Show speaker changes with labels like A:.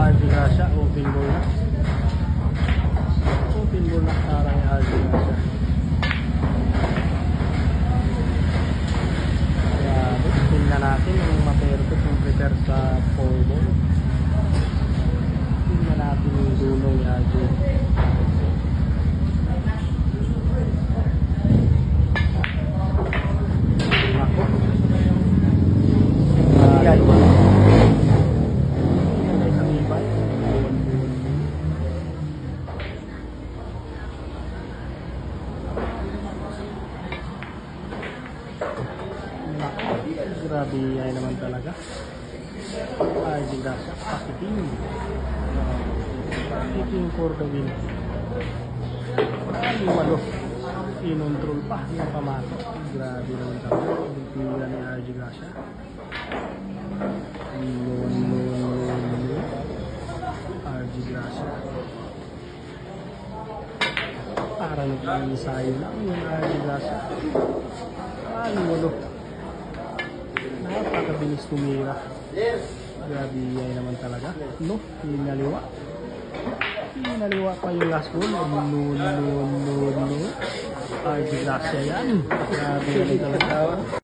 A: RJ Gracia, open ball na. Open ball na para kay RJ Gracia. Kaya tingnan natin yung maperto kung prepare sa 4 ball. Tingnan natin yung dulo ni RJ. Grabe ay naman talaga. RJ Gracia, pakiting. Pakiting for the win. Walo. Inontrol pa yung pamato. Grabe naman talaga. Pagpila ni RJ Gracia. RJ Gracia. Parang nag-ensayo lang yung RJ Gracia. Walo. Napakabilis tumira. Grabe ay naman talaga. No, pinaliwa. Pinaliwa pa yung last goal. No. RJ Gracia yan. Grabe naman talaga.